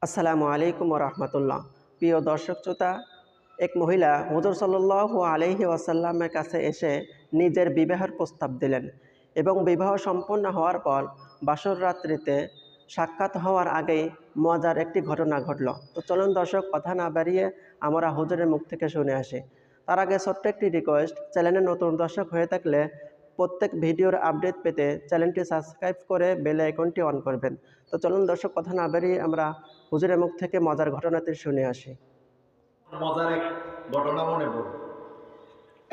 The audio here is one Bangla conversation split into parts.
আসসালামু আলাইকুম রহমতুল্লাহ। প্রিয় দর্শক শ্রোতা, এক মহিলা হুজুর সাল্লাল্লাহু আলাইহি ওয়াসাল্লামের কাছে এসে নিজের বিবাহের প্রস্তাব দিলেন এবং বিবাহ সম্পন্ন হওয়ার পর বাসর রাত্রিতে সাক্ষাৎ হওয়ার আগেই মজার একটি ঘটনা ঘটল। তো চলুন দর্শক, কথা না বাড়িয়ে আমরা হুজুরের মুখ থেকে শুনে আসি। তার আগে ছোট্ট একটি রিকোয়েস্ট, চ্যানেলে নতুন দর্শক হয়ে থাকলে প্রত্যেক ভিডিওর আপডেট পেতে চ্যানেলটি সাবস্ক্রাইব করে বেল আইকনটি অন করবেন। তো চলুন দর্শক, কথা না বাড়িয়ে আমরা হুজুরের মুখ থেকে মজার ঘটনাটি শুনে আসি। মজার এক ঘটনা মনে পড়ল।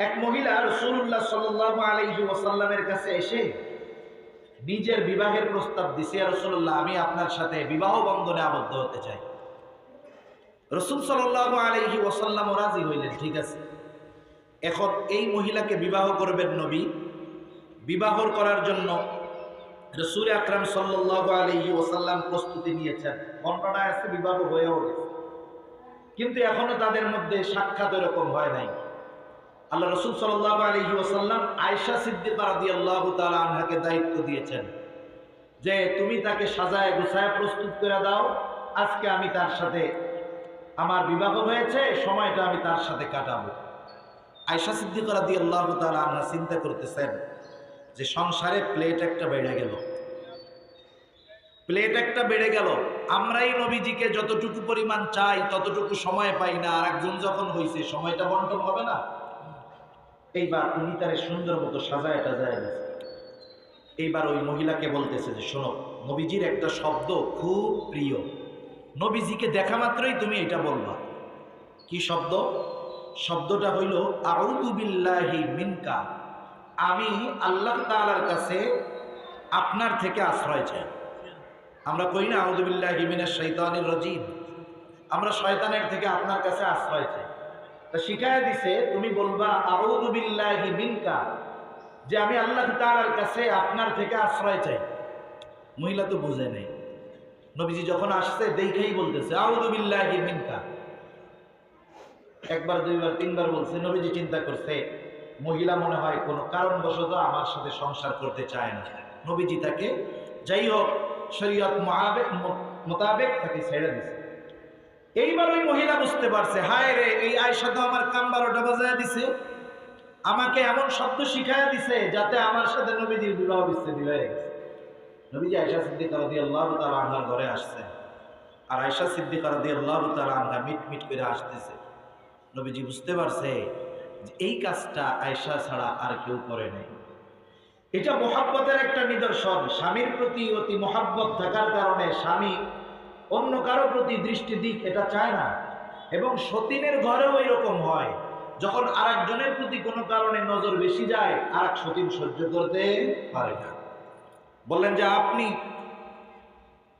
এক মহিলা রাসূলুল্লাহ সাল্লাল্লাহু আলাইহি ওয়াসাল্লামের কাছে এসে নিজের বিবাহের প্রস্তাব দিছে, ইয়া রাসূলুল্লাহ, আমি আপনার সাথে বিবাহ বন্ধনে আবদ্ধ হতে চাই। রাসূল সাল্লাল্লাহু আলাইহি ওয়াসাল্লাম রাজি হইলেন, ঠিক আছে। এখন এই মহিলাকে বিবাহ করবেন নবী। বিবাহ করার জন্য রাসূল আকরাম সাল্লাল্লাহু আলাইহি ওয়াসাল্লাম প্রস্তুতি নিয়েছেন। বর্ণনায় আছে বিবাহ হয়েও গেছে, কিন্তু এখনো তাদের মধ্যে সাক্ষাৎ এরকম হয় নাই। আল্লাহ রাসূল সাল্লাল্লাহু আলাইহি ওয়াসাল্লাম আয়েশা সিদ্দিকা রাদিয়াল্লাহু তাআলা আনহাকে দায়িত্ব দিয়েছেন যে তুমি তাকে সাজায় গুছায় প্রস্তুত করে দাও, আজকে আমি তার সাথে, আমার বিবাহ হয়েছে, সময়টা আমি তার সাথে কাটাবো। আয়েশা সিদ্দিকা রাদিয়াল্লাহু তাআলা আনহা চিন্তা করতেছেন যে সংসারে প্লেট একটা বেড়ে গেল, আমরাই নবীজিকে যতটুকু পরিমাণ চাই ততটুকু সময় পাই না, আর একজন যখন হয়েছে সময়টা বন্টন হবে না। এইবার উনি তারে সুন্দর মতো সাজায় টাজায় দিয়েছে। এইবার ওই মহিলাকে বলতেছে যে শোনো, নবীজির একটা শব্দ খুব প্রিয়, নবীজিকে দেখা মাত্রই তুমি এটা বলবা। কি শব্দ? শব্দটা হইল আউযু বিল্লাহি মিনকা, আমি আল্লাহ তাআলার কাছে আপনার থেকে আশ্রয় চাই। আমরা কই না আউযু বিল্লাহি মিনাশ শাইতানির রাজিম, আমরা শয়তানের থেকে আপনার কাছে আশ্রয় চাই। তা শিখায় দিছে তুমি বলবা আউযু বিল্লাহি মিনকা, যে আমি আল্লাহ তাআলার কাছে আপনার থেকে আশ্রয় চাই। মহিলা তো বুঝে নেই, নবীজি যখন আসছে দেখেই বলতেছে আউযু বিল্লাহি মিনকা। একবার দুইবার তিনবার বলছে, নবীজি চিন্তা করছে মহিলা মনে হয় কোনো কারণবশত আমার সাথে সংসার করতে চায় না। নবীজি তাকে যাই হোক শরীয়ত মোতাবেক তাকে ছেড়ে দিছে। এইবার ওই মহিলা বুঝতে পারছে, হায় রে, এই আয়েশা তো আমার কান 12টা বাজায় দিছে, আমাকে এমন শব্দ শিখায় দিছে যাতে আমার সাথে নবীজির বিবাহ বিচ্ছেদ হয়ে গেছে। নবীজি আয়েশা সিদ্দিকা রাদিয়াল্লাহু তাআলা আনহার ঘরে আসছেন, আর আয়েশা সিদ্দিকা রাদিয়াল্লাহু তাআলা আনহা মিটমিট করে আসতেছে। নবীজি বুঝতে পারছে যে এই কাজটা আয়েশা ছাড়া আর কেউ করে নাই। এটা মহাব্বতের একটা নিদর্শন। স্বামীর প্রতি অতি মহাব্বত থাকার কারণে স্বামী অন্য কারো প্রতি দৃষ্টি দিক এটা চায় না, এবং সতীনের ঘরেও এরকম হয়। যখন আরেকজনের প্রতি কোনো কারণে নজর বেশি যায়, আরেক সতীন সহ্য করতে পারে না। বললেন যে আপনি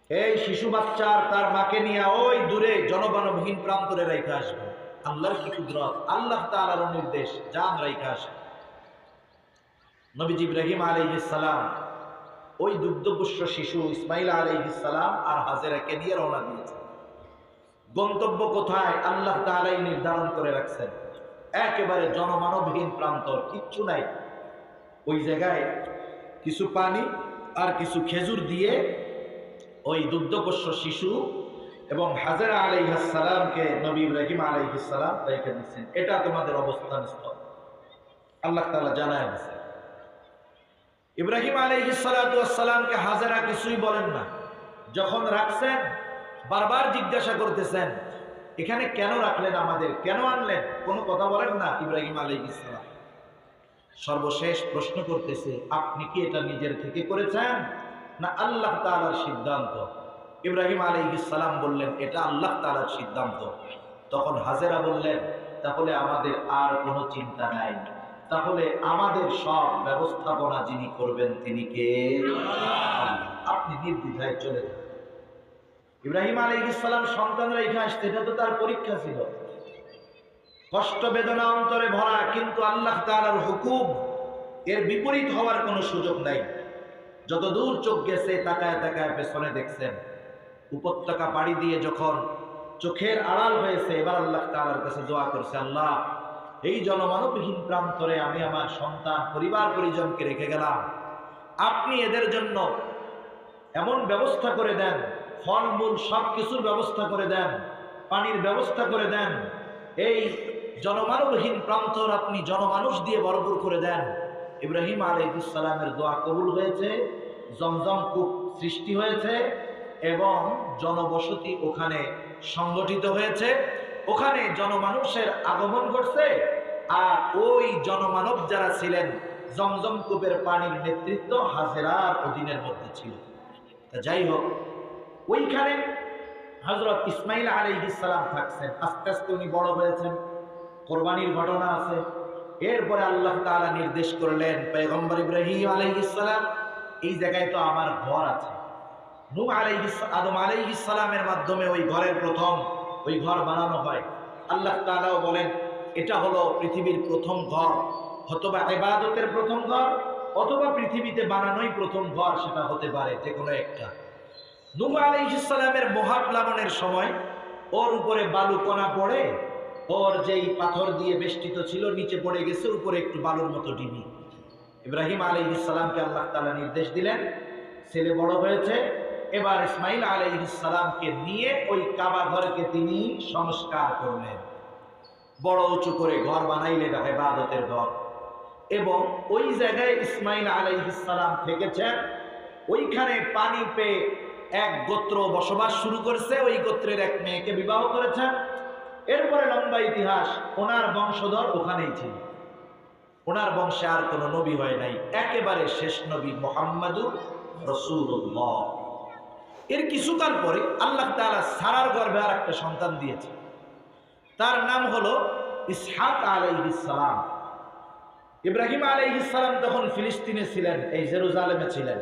এই শিশু বাচ্চার তার মাকে নিয়ে ওই দূরে জনবানবহীন প্রান্তরে রেখে আসবেন। আল্লাহর কি কুদরত, আল্লাহ তাআলার নির্দেশ, যান রেখে আসেন। নবীজি ইব্রাহিম আলাইহিস সালাম ওই দুগ্ধপুষ্য শিশু ইসমাইল আলাইহিস সালাম আর হাজেরাকে নিয়ে রওনা দিয়েছেন। গন্তব্য কোথায় আল্লাহ তাআলাই নির্ধারণ করে রাখছেন। একেবারে জনমানবহীন প্রান্তর, কিচ্ছু নাই। ওই জায়গায় কিছু পানি আর কিছু খেজুর দিয়ে ওই দুগ্ধপোষ্য শিশু এবং হাজেরা আলাইহিস সালামকে নবী ইব্রাহিম আলাইহিস সালাম রেখে দিচ্ছেন। এটা তোমাদের অবস্থান স্থল, আল্লাহ তাআলা জানায় দিচ্ছেন। ইব্রাহিম আলাইহিস সালাতু ওয়াস সালামকে হাজেরা কিছুই বলেন না। যখন রাখছেন বারবার জিজ্ঞাসা করতেছেন, এখানে কেন রাখলেন, আমাদের কেন আনলেন? কোনো কথা বলেন না ইব্রাহিম আলাইহিস সালাম। সর্বশেষ প্রশ্ন করতেছে, আপনি কি এটা নিজের থেকে করেছেন না আল্লাহ তাআলার সিদ্ধান্ত? ইব্রাহিম আলাইহিস সালাম বললেন, এটা আল্লাহ তাআলার সিদ্ধান্ত। তখন হাজেরা বললেন, তাহলে আমাদের আর কোনো চিন্তা নাই, তাহলে আমাদের সব ব্যবস্থাপনা যিনি করবেন তিনি কে? আপনি নির্দ্বিধায় চলে যান। ইব্রাহিম আলাইহিস সালাম সন্তান রেখে আসতে, এটা তো তার পরীক্ষা ছিল। কষ্ট বেদনা অন্তরে ভরা, কিন্তু আল্লাহ তাআলার হুকুম, এর বিপরীত হওয়ার কোনো সুযোগ নাই। যত দূর চোখ গেছে তাকায় তাকায় পেছনে দেখছেন। উপত্যকা পাড়ি দিয়ে যখন চোখের আড়াল হয়েছে, এবার আল্লাহ তাআলার কাছে দোয়া করছে, আল্লাহ, এই জনমানবহীন প্রান্তরে আমি আমার সন্তান পরিবার পরিজনকে রেখে গেলাম, আপনি এদের জন্য এমন ব্যবস্থা করে দেন ফলমূল সব কিছুর ব্যবস্থা করে দেন, পানির ব্যবস্থা করে দেন, এই জনমানবহীন প্রান্তর আপনি জনমানুষ দিয়ে ভরপুর করে দেন। ইব্রাহিম আলাইহিস সালামের দোয়া কবুল হয়েছে, জমজম কূপ সৃষ্টি হয়েছে এবং জনবসতি ওখানে সংগঠিত হয়েছে, ওখানে জনমানুষের আগমন ঘটছে। আর ওই জনমানব যারা ছিলেন, জমজম কূপের পানির নেতৃত্ব হাজেরার অধীনের মধ্যে ছিল। তা যাই হোক, ওইখানে হযরত ইসমাইল আলাইহিস সালাম থাকছেন। আস্তে আস্তে উনি বড় হয়েছেন, কোরবানির ঘটনা আছে। এরপরে আল্লাহ তাআলা নির্দেশ করলেন, পয়গম্বর ইব্রাহিম আলাইহিস সালাম, এই জায়গায় তো আমার ঘর আছে। নূহ আদম আলাইহিস সালামের মাধ্যমে ওই ঘরের প্রথম ওই ঘর বানানো হয়। আল্লাহ তাআলাও বলেন, এটা হলো পৃথিবীর প্রথম ঘর, অথবা ইবাদতের প্রথম ঘর, অথবা পৃথিবীতে বানানোই প্রথম ঘর, সেটা হতে পারে যে কোনো একটা। নূহ আলাইহিস সালামের মহাপ্লাবনের সময় ওর উপরে বালুকণা পড়ে, ওর যেই পাথর দিয়ে বেষ্টিত ছিল নিচে পড়ে গেছে, উপরে একটু বালুর মতো ডিবি। ইব্রাহিম আলাইহিস সালামকে আল্লাহ তাআলা নির্দেশ দিলেন, ছেলে বড় হয়েছে, এবার ইসমাইল আলাইহিস সালামকে নিয়ে ওই কাবা ঘরকে তিনি সংস্কার করলেন, বড় উঁচু করে ঘর বানাইলেন, ইবাদতের ঘর। এবং ওই জায়গায় ইসমাইল আলাইহিস সালাম থেকেছেন। ওইখানে পানি পেয়ে এক গোত্র বসবাস শুরু করছে, ওই গোত্রের এক মেয়েকে বিবাহ করেছেন। এরপরে লম্বা ইতিহাস, ওনার বংশধর ওখানেই ছিল, ওনার বংশে আর কোনো নবী হয় নাই, একেবারে শেষ নবী মুহাম্মাদুর রাসূলুল্লাহ। এর কিছুকাল পরে আল্লাহ তাআলা সারার গর্ভে আর একটা সন্তান দিয়েছে, তার নাম হলো ইসহাক আলাইহিস সালাম। ইব্রাহিম আলাইহিস সালাম তখন ফিলিস্তিনে ছিলেন, এই জেরুজালেমে ছিলেন,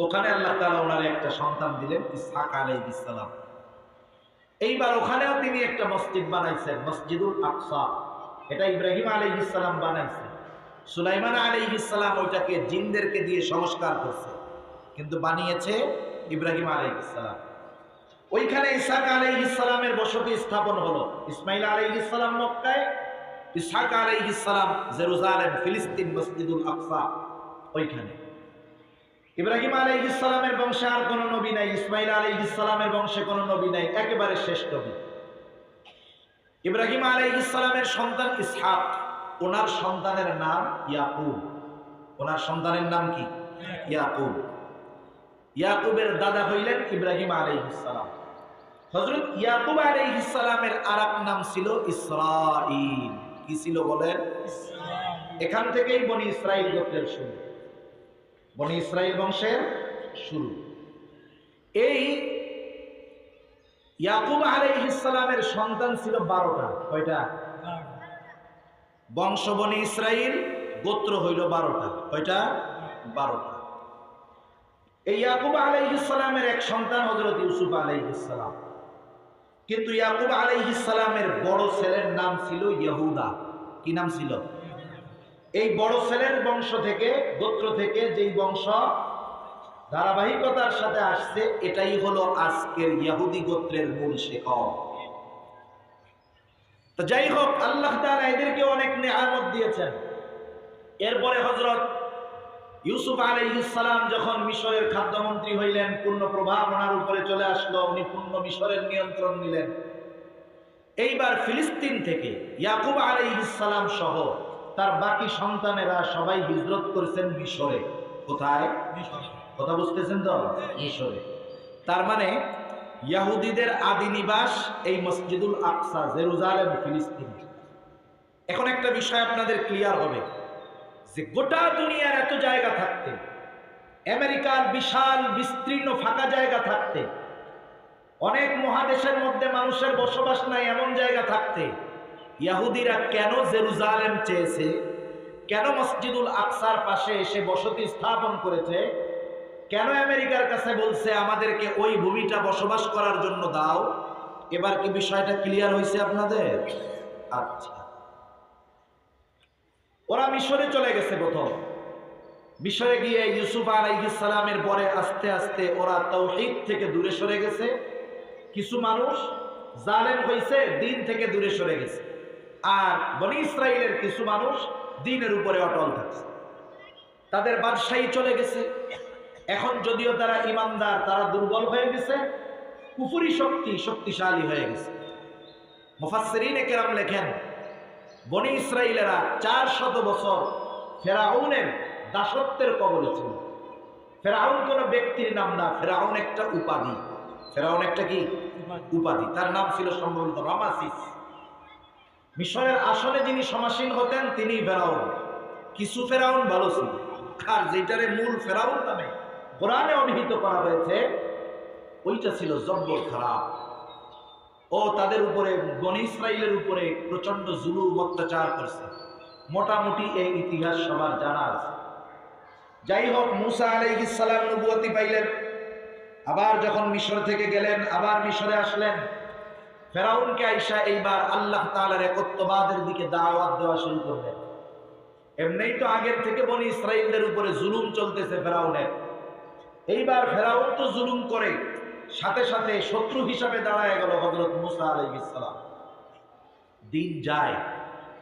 ওখানে আল্লাহ তাআলা ওনার একটা সন্তান দিলেন, ইসহাক আলাইহিস সালাম। এইবার ওখানেও তিনি একটা মসজিদ বানাইছেন, মসজিদুল আকসা। এটা ইব্রাহিম আলাইহিস সালাম বানাইছেন। সুলাইমান আলাইহিস সালাম ওইটাকে জিনদেরকে দিয়ে সংস্কার করছে, কিন্তু বানিয়েছে ইব্রাহিম আলাইহিস সালাম। ওইখানে ইসহাক আলাইহিস সালামের বসতি স্থাপন হলো। ইসমাইল আলাইহিস সালাম মক্কায়, ইসহাক আলাইহিস সালাম জেরুজালেম, ফিলিস্তিন, মসজিদুল আকসা ওইখানে। ইব্রাহিম আলাইহিস সালামের বংশে আর কোনো নবী নাই, ইসমাইল আলাইহিস সালামের বংশে কোনো নবী নাই, একেবারে শেষ নবী। ইব্রাহিম আলাইহিস সালামের সন্তান ইসহাক, ওনার সন্তানের নাম ইয়াকুব। ওনার সন্তানের নাম কি? ইয়াকুব। ইয়াকুবের দাদা হইলেন ইব্রাহিম আলাইহিস সালাম। হযরত ইয়াকুব আলাইহিস সালামের আরেক নাম ছিল ইসরাঈল। কি ছিল বলেন? এখান থেকেই বনি ইসরাইল গোত্রের শুরু, বনি ইসরাইল বংশের শুরু। এই ইয়াকুব আলাইহিস সালামের সন্তান ছিল 12টা। কয়টা? বংশ বনি ইসরাইল, গোত্র হইল 12টা। কয়টা? 12টা। এই ইয়াকুব আলাইহিস সালামের এক সন্তান হযরত ইউসুফ আলাইহিস সালাম। কিন্তু ইয়াকুব আলাইহিস সালামের বড় ছেলের নাম ছিল ইহুদা। কি নাম ছিল? এই বড় ছেলের বংশ থেকে, গোত্র থেকে যেই বংশ ধারাবাহিকতার সাথে আসছে, এটাই হলো আজকের ইহুদি গোত্রের মূল শিকড়। তো যাই হোক, আল্লাহ তাআলা এদেরকে অনেক নেয়ামত দিয়েছেন। এরপরে হযরত ইউসুফ আলাইহিস সালাম যখন মিশরের খাদ্যমন্ত্রী হইলেন, পূর্ণ প্রভাব ওনার উপরে চলে আসলো, উনি পূর্ণ মিশরের নিয়ন্ত্রণ নিলেন। এইবার ফিলিস্তিন থেকে ইয়াকুব আলাইহিস সালাম সহ তার বাকি সন্তানেরা সবাই হিজরত করেছেন মিশরে। কোথায়? কথা বুঝতেছেন তো? মিশরে। তার মানে ইহুদিদের আদি নিবাস এই মসজিদুল আকসা, জেরুজালেম, ফিলিস্তিন। এখন একটা বিষয় আপনাদের ক্লিয়ার হবে যে গোটা দুনিয়ার এত জায়গা থাকতে, আমেরিকার বিশাল বিস্তীর্ণ ফাঁকা জায়গা থাকতে, অনেক মহাদেশের মধ্যে মানুষের বসবাস নাই এমন জায়গা থাকতে, ইহুদিরা কেন জেরুজালেম চেয়েছে, কেন মসজিদুল আকসার পাশে এসে বসতি স্থাপন করেছে, কেন আমেরিকার কাছে বলছে আমাদেরকে ওই ভূমিটা বসবাস করার জন্য দাও? এবার কি বিষয়টা ক্লিয়ার হয়েছে আপনাদের? আচ্ছা, ওরা মিশরে চলে গেছে। প্রথম মিশরে গিয়ে ইউসুফ আলাইহিস সালামের পরে আস্তে আস্তে ওরা তাওহীদ থেকে দূরে সরে গেছে। কিছু মানুষ জালেম হয়েছে, দিন থেকে দূরে সরে গেছে। আর বনি ইসরাইলের কিছু মানুষ দ্বীনের উপরে অটল থাকছে। তাদের বাদশাহী চলে গেছে, এখন যদিও তারা ইমানদার, তারা দুর্বল হয়ে গেছে, কুফরি শক্তি শক্তিশালী হয়ে গেছে। মুফাসসিরিনে কেরাম লেখেন, বনি ইসরাইলেরা 400 বছর ফেরাউনের দাসত্বের কবলে ছিল। ফেরাউন কোন ব্যক্তির নাম না, ফেরাউন একটা উপাধি। ফেরাউন একটা কি উপাধি? তার নাম ছিল সম্ভবত রামাসিস। মিশরের আসলে যিনি সমাসীন হতেন তিনি ফেরাউন। কিছু ফেরাউন ভালো ছিল, আর যেটারে মূল ফেরাউন নামে কোরআনে অভিহিত করা হয়েছে ওইটা ছিল জব্বর খারাপ। ও তাদের উপরে, বনি ইসরাইলের উপরে প্রচন্ড জুলুম অত্যাচার করছে। মোটামুটি এই ইতিহাস সবার জানা আছে। যাই হোক, মুসা আলাইহিস সালাম নবুয়তি পাইলেন, আবার যখন মিশর থেকে গেলেন, আবার মিশরে আসলেন। ফেরাউনকে আইসা এইবার আল্লাহ তাআলার একত্ববাদের দিকে দাওয়াত দেওয়া শুরু করলেন। এমনিই তো আগের থেকে বনি ইসরাইলদের উপরে জুলুম চলতেছে ফেরাউনের। এইবার ফেরাউন তো জুলুম করে, সাথে সাথে শত্রু হিসাবে দাঁড়ায় গেল হযরত মুসা আলাইহিস সালাম। দিন যায়,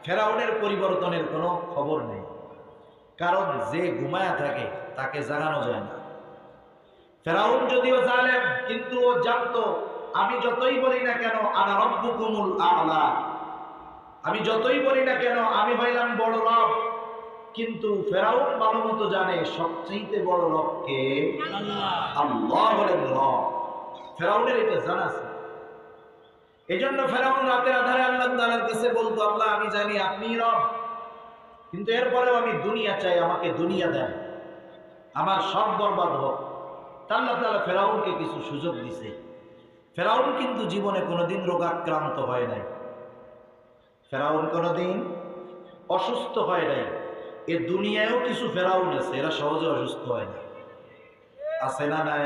ফেরাউনের পরিবর্তনের কোনো খবর নেই, কারণ যে ঘুমায়া থাকে তাকে জাগানো যায় না। ফেরাউন যদিও জালেম, কিন্তু ও জানতো আমি যতই বলি না কেন আনা রব্বুকুমুল আ'লা, আমি যতই বলি না কেন আমি হইলাম বড় রব, কিন্তু ফেরাউন ভালোমতো জানে সবচেয়ে বড় রব কে? আল্লাহ হলেন রব। ফেরাউনের এটা জানা আছে। এজন্য ফেরাউন রাতের আধারে আল্লাহ তাআলার কাছে বলতো, আল্লাহ আমি জানি আপনি রব, কিন্তু এরপরেও আমি দুনিয়া চাই, আমাকে দুনিয়া দেন, আমার সব বরবাদ হোক। আল্লাহ তাআলা ফেরাউনকে কিছু সুযোগ দিছে। ফেরাউন কিন্তু জীবনে কোনোদিন রোগাক্রান্ত হয় নাই, ফেরাউন কোনোদিন অসুস্থ হয় নাই। এ দুনিয়ায়ও কিছু ফেরাউন আছে, এরা সহজে অসুস্থ হয় না, আছে না নাই?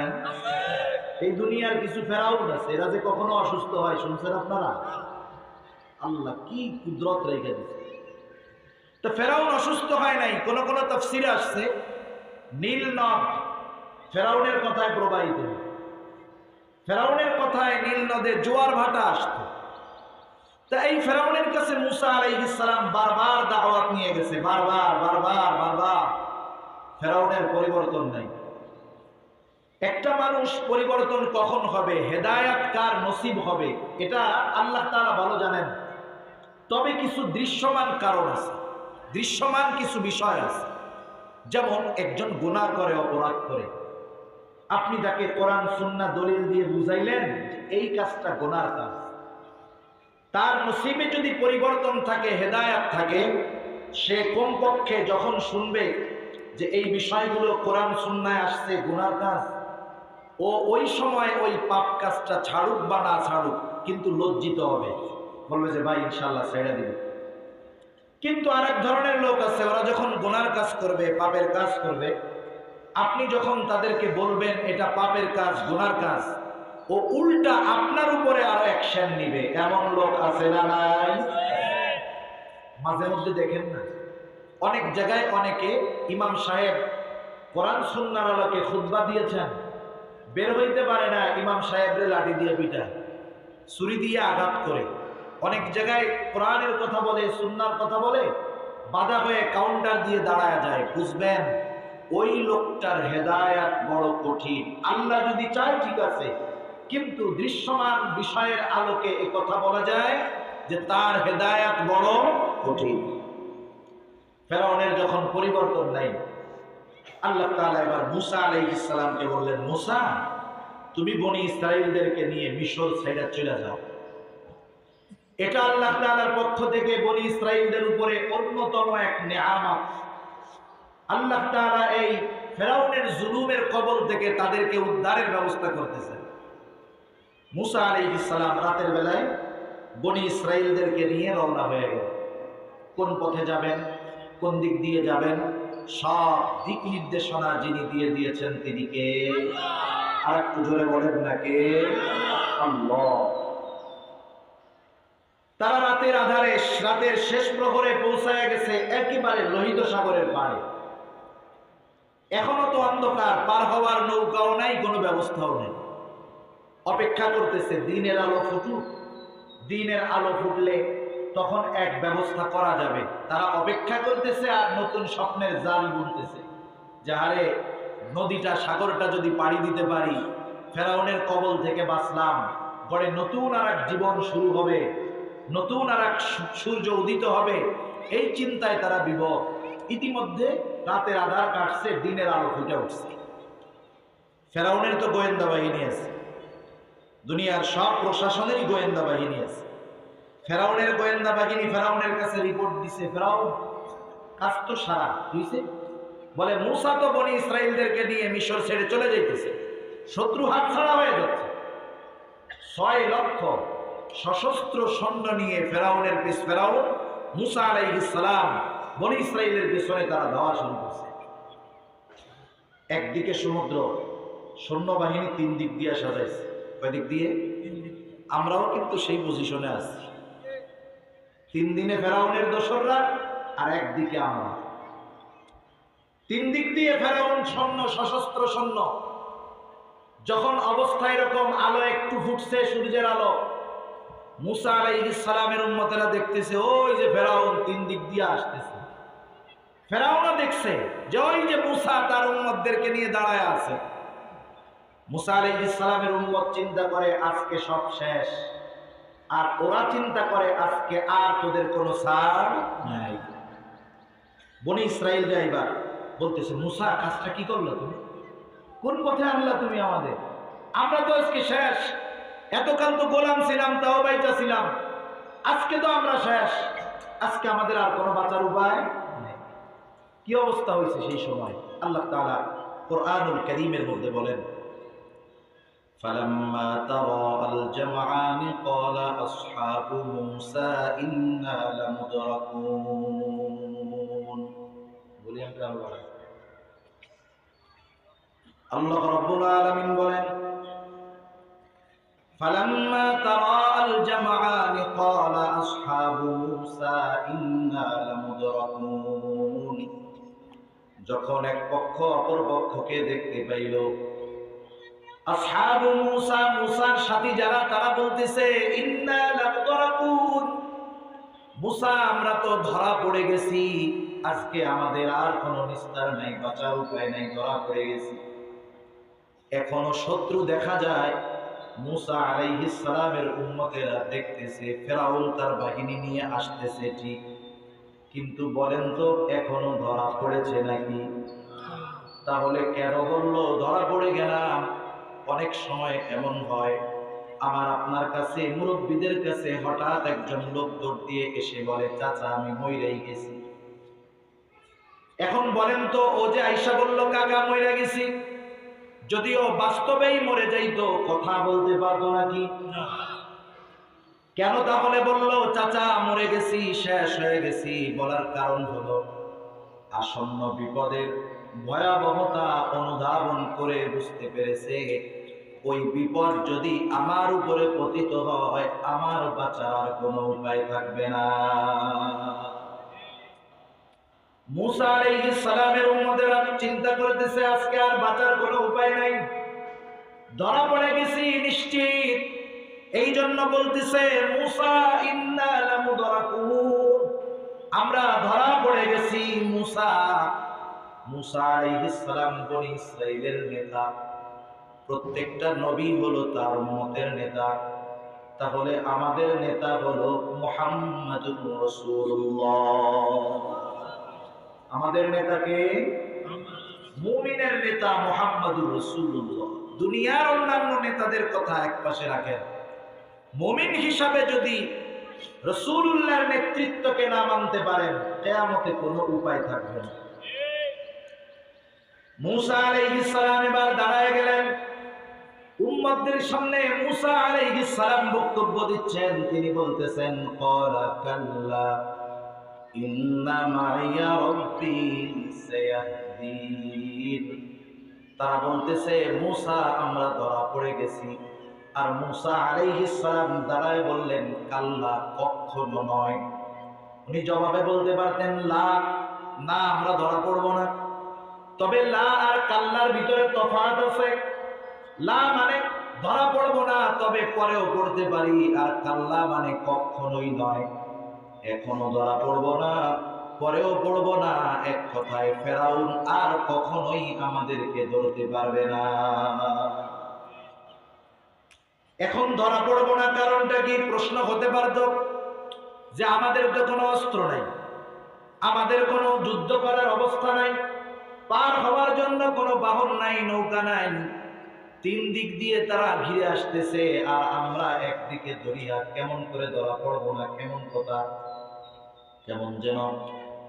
এই দুনিয়ার কিছু ফেরাউন আছে, এরা যে কখনো অসুস্থ হয় শুনছেন আপনারা? আল্লাহ কি কুদরত রেখে দিচ্ছে। তো ফেরাউন অসুস্থ হয় নাই। কোন কোন তাফসীরে আসছে নীল নদ ফেরাউনের কথায় প্রবাহিত, ফেরাউনের কথায় নীল নদে জোয়ার ভাটা আসতো। তা এই ফেরাউনের কাছে মুসা আলাইহিস সালাম বারবার দাওয়াত নিয়ে গেছে, বারবার বারবার বারবার। ফেরাউনের পরিবর্তন নাই। একটা মানুষ পরিবর্তন কখন হবে, হেদায়েত কার নসিব হবে, এটা আল্লাহ তাআলা ভালো জানেন। তবে কিছু দৃশ্যমান কারণ আছে, দৃশ্যমান কিছু বিষয় আছে। যেমন একজন গুনাহ করে, অপরাধ করে, আপনি তাকে কোরআন সুন্নাহ দলিল দিয়ে বুঝাইলেন এই কাজটা গুনাহর কাজ, তার নসিবে যদি পরিবর্তন থাকে, হেদায়েত থাকে, সে কমপক্ষে যখন শুনবে যে এই বিষয়গুলো কোরআন সুন্নায় আসছে গুনাহর কাজ, ও ওই সময় ওই পাপ কাজটা ছাড়ুক বা না ছাড়ুক, কিন্তু লজ্জিত হবে, বলবে যে ভাই ইনশাআল্লাহ ছেড়ে দিবে। কিন্তু আরেক ধরনের লোক আছে, ওরা যখন গুনাহর কাজ করবে, পাপের কাজ করবে, আপনি যখন তাদেরকে বলবেন এটা পাপের কাজ, গুনাহর কাজ, ও উল্টা আপনার উপরে আরো অ্যাকশন নিবে। এমন লোক আছে না নাই? মাঝে মধ্যে দেখেন না, অনেক জায়গায় অনেকে, ইমাম সাহেব কোরআন সুন্নাহর আলোকে খুতবা দিয়েছেন, বের হইতে পারে না, ইমাম সাহেবরে লাঠি দিয়ে পিটায়, ছুরি দিয়ে আঘাত করে। অনেক জায়গায় কোরআনের কথা বলে, সুন্নাহর কথা বলে, বাধা হয়ে কাউন্টার দিয়ে দাঁড়ায় যায়। বুঝবেন ওই লোকটার হেদায়েত বড় কঠিন। আল্লাহ যদি চায় ঠিক আছে, কিন্তু দৃশ্যমান বিষয়ের আলোকে এই কথা বলা যায় যে তার হেদায়েত বড় কঠিন। ফেরাউনের যখন পরিবর্তন নাই, আল্লাহ তাআলা এবার মুসা আলাইহিস সালামকে বললেন, মুসা তুমি বনি ইসরাইলদেরকে নিয়ে মিশর ছেড়ে চলে যাও। এটা আল্লাহ তাআলার পক্ষ থেকে বনি ইসরাইলদের উপরে অন্যতম এক নেয়ামত। আল্লাহ তাআলা এই ফেরাউনের জুলুমের কবল থেকে তাদেরকে উদ্ধারের ব্যবস্থা করতেছেন। মুসা আলাইহিস সালাম রাতের বেলায় বনি ইসরাইলদেরকে নিয়ে রওনা হয়ে গেল। কোন পথে যাবেন, কোন দিক দিয়ে যাবেন, সব দিক নির্দেশনা যিনি দিয়ে দিয়েছেন তিনি কে? আর একটু জোরে বলেন না কে? আল্লাহ। তারা রাতের আধারে, রাতের শেষ প্রহরে পৌঁছায় গেছে একেবারে লোহিত সাগরের পাড়ে। এখনো তো অন্ধকার, পার হওয়ার নৌকাও নাই, কোনো ব্যবস্থাও নেই। অপেক্ষা করতেছে দিনের আলো ফুটুক, দিনের আলো ফুটলে তখন এক ব্যবস্থা করা যাবে। তারা অপেক্ষা করতেছে আর নতুন স্বপ্নের জাল বুনতেছে, যে আরে নদীটা সাগরটা যদি পাড়ি দিতে পারি, ফেরাউনের কবল থেকে বাঁচলাম, পরে নতুন আর এক জীবন শুরু হবে, নতুন আর এক সূর্য উদিত হবে, এই চিন্তায় তারা বিভোর। ইতিমধ্যে রাতের আধার কাটছে, দিনের আলো ফুটে উঠছে। ফেরাউনের তো গোয়েন্দা বাহিনী আছে, দুনিয়ার সব প্রশাসনেরই গোয়েন্দা বাহিনী আছে। ফেরাউনের গোয়েন্দা বাহিনী ফেরাউনের কাছে রিপোর্ট দিছে, ফেরাউন কাজ তো সারা হইছে, বলে মূসা তো বনি ইসরাইলদেরকে নিয়ে মিশর ছেড়ে চলে যাইতেছে, শত্রু হাত ছাড়া হয়ে যাচ্ছে। 6 লক্ষ সশস্ত্র সৈন্য নিয়ে ফেরাউন মূসা আলাইহিস সালাম বনি ইসরাইলের পিছনে তারা ধাওয়া শুরু করছে। একদিকে সমুদ্র, সৈন্যবাহিনী 3 দিক দিয়ে সাজাইছে। কয় দিক দিয়ে? আমরাও কিন্তু সেই পজিশনে আছি। 3 দিনে ফেরাউনের দোসররা, আর একদিকে আমরা। 3 দিক দিয়ে ফেরাউন সৈন্য, সশস্ত্র সৈন্য। যখন অবস্থা এরকম, আলো একটু ফুটছে, সূর্যের আলো, মূসা আলাইহিস সালামের উম্মতেরা দেখতেছে ওই যে ফেরাউন 3 দিক দিয়ে আসতেছে। ফেরাউনও দেখছে যে ওই যে মূসা তার উম্মতদেরকে নিয়ে দাঁড়ায় আছে। মূসা আলাইহিস সালামের উম্মত চিন্তা করে আজকে সব শেষ, আর ওরা চিন্তা করে আজকে আর তোদের কোনো ছাড় নাই। বনি ইসরাইল যাইবার বলতেছে, মূসা কাজটা কি করলো তুমি? কোন পথে আনলা তুমি আমাদের? আমরা তো আজকে শেষ, এতকাল তো গোলাম ছিলাম, তাও বাইচা ছিলাম, আজকে তো আমরা শেষ, আজকে আমাদের আর কোনো বাঁচার উপায় নেই। কি অবস্থা হয়েছে সেই সময়? আল্লাহ তাআলা কোরআনুল কারীমের মধ্যে বলেন, فَلَمَّا تَرَاءَى الْجَمْعَانِ قَالَ أَصْحَابُ مُوسَى إِنَّا لَمُدْرَكُونَ। বলি আমরা আল্লাহ রাব্বুল আলামিন বলেন, فَلَمَّا تَرَاءَى الْجَمْعَانِ قَالَ أَصْحَابُ مُوسَى إِنَّا لَمُدْرَكُونَ। যখন এক পক্ষ অপর পক্ষকে দেখতে পাইল, আসহাবু মূসা, মূসার সাথী যারা, তারা বলতেছে ইন্না লামুদরাকুন, মূসা আমরা তো ধরা পড়ে গেছি, আজকে আমাদের আর কোনো নিস্তার নাই, বাঁচার উপায় নাই, ধরা পড়ে গেছি। এখনো শত্রু দেখা যায়। মূসা আলাইহিস সালামের উম্মতেরা দেখতেছে ফেরাউন তার বাহিনী নিয়ে আসতেছে ঠিক, কিন্তু বলেন তো এখনো ধরা পড়েছে নাকি? তাহলে কেন বললো ধরা পড়ে গেলাম? অনেক সময় এমন হয়, আমার আপনার কাছে, মুরব্বীদের কাছে হঠাৎ একজন লোক দৌড় দিয়ে এসে বলে, চাচা আমি মইরাই গেছি। এখন বলেন তো, ও যে আয়েশা বলল কাকা মইরা গেছি, যদিও বাস্তবেই মরে যাইতো, কথা বলতে পারতো নাকি? কেন তাহলে বলল চাচা মরে গেছি, শেষ হয়ে গেছি? বলার কারণ হলো আসন্ন বিপদের ভয়াবহতা অনুধাবন করে বুঝতে পেরেছে ওই বিপদ যদি আমার উপরে পতিত হয়, আমার বাঁচার কোনো উপায় থাকবে না। মূসা আলাইহিস সালামের উম্মতেরা চিন্তা করতেছে আজকে আর বাঁচার কোনো উপায় নাই, ধরা পড়ে গেছি নিশ্চিত। এই জন্য বলতেছে মূসা ইন্না লামুদরাকুন, আমরা ধরা পড়ে গেছি। মূসা আলাইহিস সালাম বনি ইসরাইলের নেতা, প্রত্যেকটা নবী হলো তার উম্মতের নেতা। তাহলে আমাদের নেতা হলো মুহাম্মাদুর রাসূলুল্লাহ। আমাদের নেতাকে, মুমিনের নেতা মুহাম্মাদুর রাসূলুল্লাহ। দুনিয়ার অন্যান্য নেতাদের কথা একপাশে রাখেন, মুমিন হিসাবে যদি রাসূলুল্লাহর নেতৃত্বকে না মানতে পারেন, কিয়ামতে কোনো উপায় থাকবে না। মূসা আলাইহিস সালাম এবার দাঁড়ায় গেলেন উম্মতদের সামনে। মূসা আলাইহিস সালাম বক্তব্য দিচ্ছেন, তিনি বলতেছেন ক্বালা কাল্লা ইন্না মাইয়া রাব্বি সায়াহদিন। তারা বলতেছে মূসা আমরা ধরা পড়ে গেছি। আর মূসা আলাইহিস সালাম দাঁড়ায় বললেন কাল্লা, কখনো নয়। উনি জবাবে বলতে পারতেন লা, না আমরা ধরা পড়ব না। তবে লা আর কাল্লার ভিতরে তফাৎ আছে। লা মানে ধরা পড়ব না, তবে পরেও পড়তে পারি, আর কাল্লা মানে কখনোই নয়, এখনো ধরা পড়ব না, পরেও পড়বো না, এক কথায় ফেরাউন আর কখনোই আমাদেরকে ধরতে পারবে না। এখন ধরা পড়বো না কারণটা কি? প্রশ্ন হতে পারত যে আমাদের তো কোনো অস্ত্র নাই, আমাদের কোনো যুদ্ধ করার অবস্থা নাই, পার হওয়ার জন্য কোনো বাহন নাই, নৌকা নাই, তিন দিক দিয়ে তারা ঘিরে আসতেছে আর আমরা একদিকে দরিয়া, কেমন করে ধরা পড়বো না? কেমন কথা, কেমন যেন।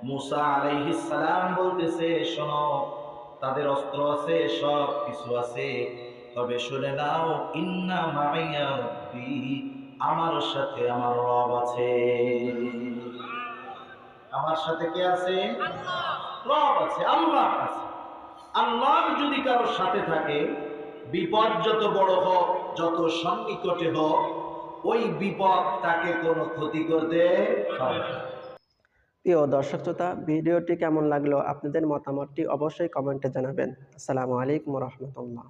মুসা আলাইহিস সালাম বলতেছে, শোনো, তাদের অস্ত্র আছে, সব কিছু আছে, তবে শুনে নাও, ইন্না মাইয়া রাব্বি, আমার সাথে আমার রব আছে। আমার সাথে কে আছে? রব আছে, আল্লাহ আছে। আল্লাহ যদি কারোর সাথে থাকে, বিপদ যত বড় হোক, যত সন্নিকটে হোক, ওই বিপদ তাকে কোনো ক্ষতি করতে পারে না। প্রিয় দর্শক শ্রোতা, ভিডিওটি কেমন লাগলো আপনাদের মতামতটি অবশ্যই কমেন্টে জানাবেন। আসসালামু আলাইকুম রহমতুল্লাহ।